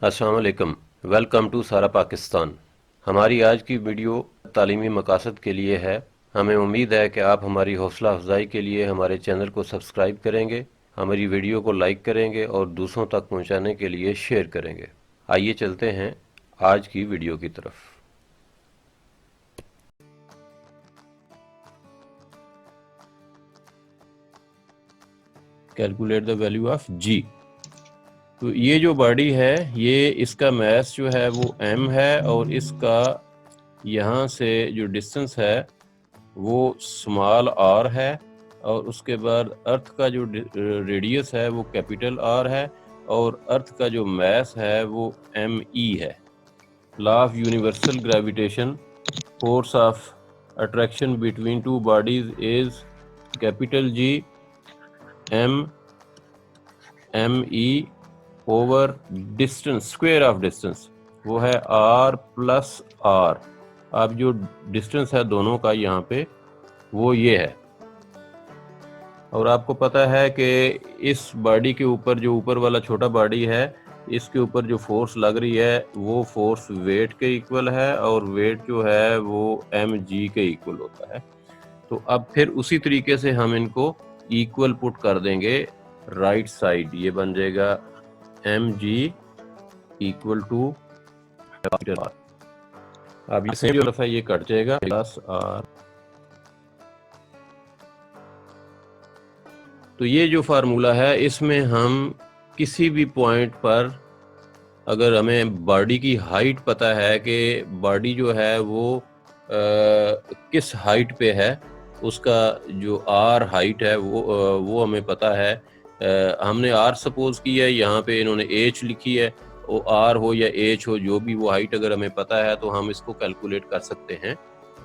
अस्सलाम वालेकुम। Welcome to सारा पाकिस्तान। हमारी आज की वीडियो तालीमी मकासद के लिए है। हमें उम्मीद है कि आप हमारी हौसला अफजाई के लिए हमारे चैनल को सब्सक्राइब करेंगे, हमारी वीडियो को लाइक करेंगे और दूसरों तक पहुंचाने के लिए शेयर करेंगे। आइए चलते हैं आज की वीडियो की तरफ। कैलकुलेट द वैल्यू ऑफ जी। तो ये जो बॉडी है, ये इसका मास जो है वो m है और इसका यहाँ से जो डिस्टेंस है वो स्मॉल r है और उसके बाद अर्थ का जो रेडियस है वो कैपिटल R है और अर्थ का जो मास है वो me है। Law of universal gravitation, force of attraction between two bodies is capital G me over distance, square of distance वो है r प्लस r। अब जो डिस्टेंस है दोनों का यहाँ पे वो ये है। और आपको पता है कि इस बॉडी के ऊपर जो ऊपर वाला छोटा बॉडी है, इसके ऊपर जो फोर्स लग रही है वो फोर्स वेट के इक्वल है और वेट जो है वो mg के इक्वल होता है। तो अब फिर उसी तरीके से हम इनको इक्वल पुट कर देंगे राइट साइड। ये बन जाएगा mg equal to capital R। अब ये सेम जो तरफ है ये कट जाएगा, प्लस R। तो ये जो फार्मूला है इसमें हम किसी भी पॉइंट पर, अगर हमें बॉडी की हाइट पता है कि बॉडी जो है वो किस हाइट पे है, उसका जो R हाइट है वो हमें पता है। हमने R सपोज किया है, यहाँ पे इन्होंने H लिखी है। वो R हो या H हो, जो भी वो हाइट अगर हमें पता है तो हम इसको कैलकुलेट कर सकते हैं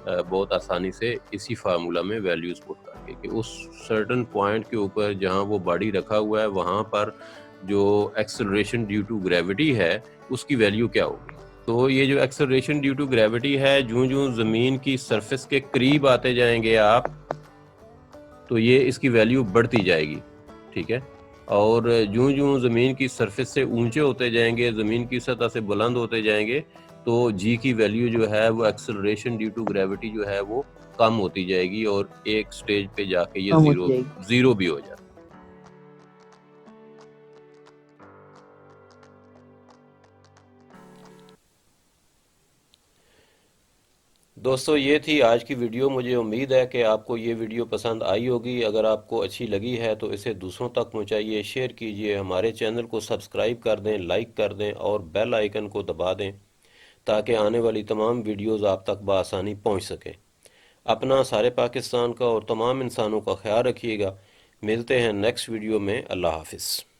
बहुत आसानी से इसी फार्मूला में वैल्यूज पुट करके कि उस सर्टेन पॉइंट के ऊपर जहाँ वो बॉडी रखा हुआ है वहाँ पर जो एक्सेलरेशन ड्यू टू ग्रेविटी है उसकी वैल्यू क्या होगी। तो ये जो एक्सेलरेशन ड्यू टू ग्रेविटी है, जूं जूं ज़मीन की सरफेस के करीब आते जाएंगे आप, तो ये इसकी वैल्यू बढ़ती जाएगी, ठीक है। और जूं जूं ज़मीन की सरफेस से ऊंचे होते जाएंगे, ज़मीन की सतह से बुलंद होते जाएंगे, तो जी की वैल्यू जो है वो एक्सेलरेशन ड्यू टू ग्रेविटी जो है वो कम होती जाएगी और एक स्टेज पे जाके ये कम हो जीरो जाएगी। भी हो जाता है। दोस्तों, ये थी आज की वीडियो। मुझे उम्मीद है कि आपको ये वीडियो पसंद आई होगी। अगर आपको अच्छी लगी है तो इसे दूसरों तक पहुंचाइए, शेयर कीजिए, हमारे चैनल को सब्सक्राइब कर दें, लाइक कर दें और बेल आइकन को दबा दें ताकि आने वाली तमाम वीडियोस आप तक बआसानी पहुंच सकें। अपना, सारे पाकिस्तान का और तमाम इंसानों का ख्याल रखिएगा। मिलते हैं नेक्स्ट वीडियो में। अल्लाह हाफिज़।